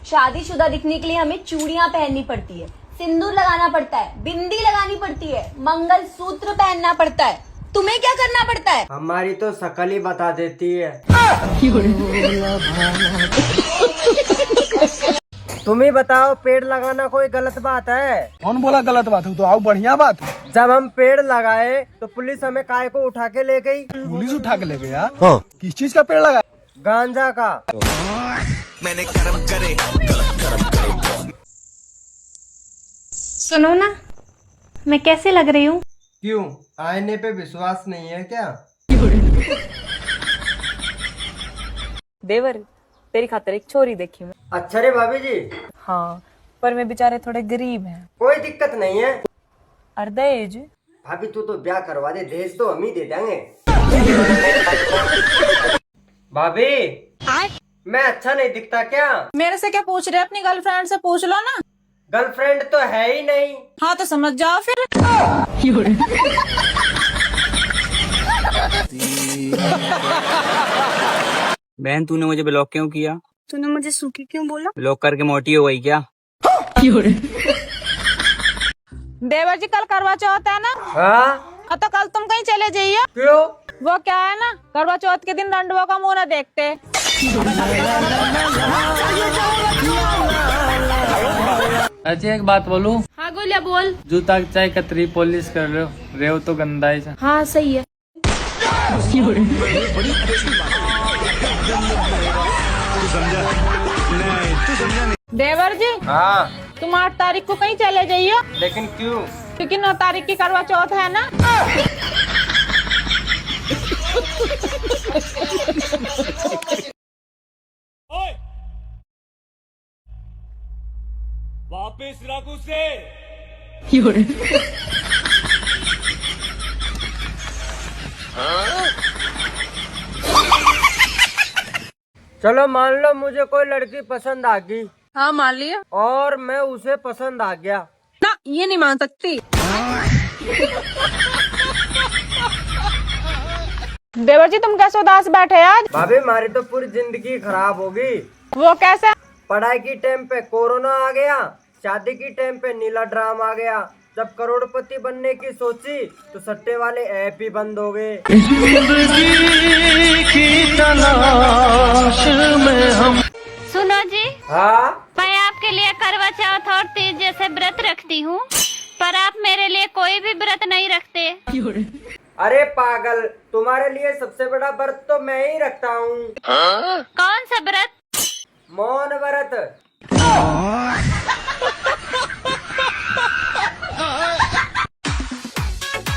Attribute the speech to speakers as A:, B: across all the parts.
A: शादीशुदा दिखने के लिए हमें चूड़ियां पहननी पड़ती है, सिंदूर लगाना पड़ता है, बिंदी लगानी पड़ती है, मंगल सूत्र पहनना पड़ता है। तुम्हें क्या करना पड़ता है?
B: हमारी तो शकल ही बता देती है। तुम ही बताओ, पेड़ लगाना कोई गलत बात है?
C: कौन बोला गलत बात है? तो आओ बढ़िया बात है।
B: जब हम पेड़ लगाए तो पुलिस हमें काय को उठा के ले गई?
C: पुलिस उठा के ले गया? किस चीज का पेड़ लगा?
B: गांजा का।
D: मैंने कर्म करे।
A: सुनो ना, मैं कैसे लग रही हूँ?
B: क्यों, आईने पे विश्वास नहीं है क्या?
E: देवर, तेरी खातिर एक छोरी देखी मैं।
B: अच्छा रे भाभी जी।
E: हाँ, पर मैं बेचारे थोड़े गरीब हैं।
B: कोई दिक्कत नहीं है।
E: और दहेज?
B: भाभी तू तो ब्याह करवा दे, दहेज तो हम ही दे देंगे। भाभी, मैं अच्छा नहीं दिखता क्या?
F: मेरे से क्या पूछ रहे? अपनी गर्लफ्रेंड से पूछ लो ना।
B: गर्लफ्रेंड तो है ही नहीं।
F: हाँ तो समझ जाओ फिर।
G: बहन, तूने मुझे ब्लॉक क्यों किया?
A: तूने मुझे सूखी क्यों बोला?
G: ब्लॉक करके मोटी हो गई क्या?
F: देवर जी, कल करवा चौथ है ना?
B: हाँ,
F: तो कल तुम कहीं चले जाइए।
B: क्यों?
F: वो क्या है ना, करवा चौथ के दिन रंडुआ का मुंह न देखते।
H: अच्छा एक बात बोलूं?
A: हाँ गोलिया बोल।
H: जूता चाहे कतरी पॉलिश कर रहे हो तो गंदा ही।
A: हाँ सही है।
F: देवर जी,
B: हाँ,
F: तुम 8 तारीख को कहीं चले जाइए,
B: लेकिन क्यों?
F: क्योंकि 9 तारीख की करवा चौथ है ना।
C: वापिस रख उसे।
B: चलो मान लो मुझे कोई लड़की पसंद आ गई।
F: हाँ मान लिया।
B: और मैं उसे पसंद आ गया।
F: ना, ये नहीं मान सकती। देवर जी, तुम कैसे उदास बैठे आज?
B: भाभी, हमारी तो पूरी जिंदगी खराब होगी।
F: वो कैसे?
B: पढ़ाई की टाइम पे कोरोना आ गया, शादी की टाइम पे नीला ड्राम आ गया, जब करोड़पति बनने की सोची तो सट्टे वाले ऐप ही बंद हो गए।
I: सुनो जी,
B: हाँ,
I: मैं आपके लिए करवा चौथ और तीज जैसे व्रत रखती हूँ, पर आप मेरे लिए कोई भी व्रत नहीं रखते।
B: अरे पागल, तुम्हारे लिए सबसे बड़ा व्रत तो मैं ही रखता हूँ।
I: कौन सा व्रत?
B: मौन व्रत।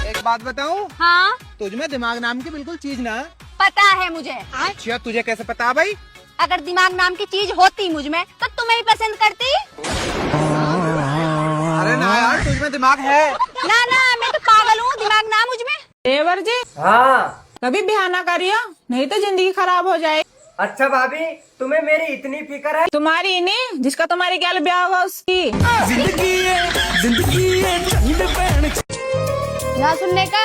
C: एक बात बताऊं?
A: हाँ
C: तुझमें दिमाग नाम की बिल्कुल चीज ना।
A: पता है मुझे।
C: अच्छा, तुझे कैसे पता भाई?
A: अगर दिमाग नाम की चीज होती मुझ में तो तुम्हें ही पसंद करती।
C: अरे ना यार, तुझमें दिमाग है।
A: ना ना, मैं तो पागल हूँ, दिमाग ना मुझ में।
F: देवर जी,
B: हाँ।
F: कभी बहाना करियो, नहीं तो जिंदगी खराब हो जाए।
B: अच्छा भाभी, तुम्हें मेरी इतनी फिक्र है?
F: तुम्हारी नहीं, जिसका तुम्हारी क्या ब्याह होगा उसकी।
A: ना सुनने का।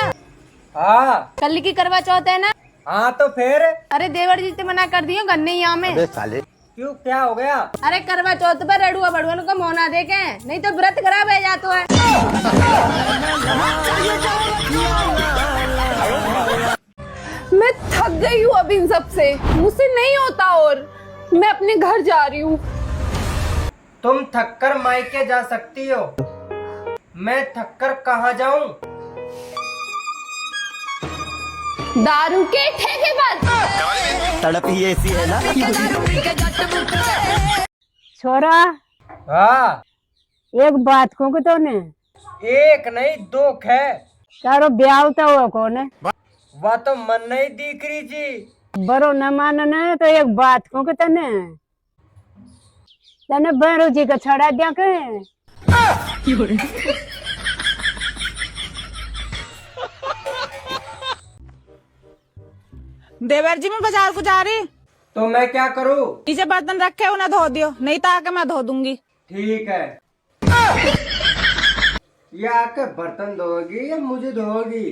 B: हाँ।
A: कल की करवा चौथ है ना?
B: हाँ तो फिर?
A: अरे देवर जी, मना कर दियो गन्ने यहाँ में।
B: क्यों, क्या हो गया?
A: अरे करवा चौथ पर रड़ुआ बड़ुआ को मोना देखे, नहीं तो व्रत खराब है जातो है।
J: मैं थक गई हूँ अब इन सब से, मुझसे नहीं होता और मैं अपने घर जा रही हूँ।
B: तुम थककर मायके जा सकती हो, मैं थककर कहाँ जाऊँ?
J: दारू के ठेके पर।
D: तड़प ही ऐसी है ना।
K: छोरा,
B: हाँ,
K: एक बात को तो ने
B: एक नहीं दो है।
K: तारो ब्याह होता हुआ कौन है?
B: वह तो मन नहीं दिख रही जी।
K: बरो न मानना तो एक बात को तने तने भैरू जी का छड़ा दिया के।
F: देवर जी, मैं बाजार को जा रही।
B: तो मैं क्या करूँ?
F: नीचे बर्तन रखे हो ना, धो दियो, नहीं तो आके मैं धो दूंगी।
B: ठीक है। ये आके बर्तन धोगी या मुझे धोगी?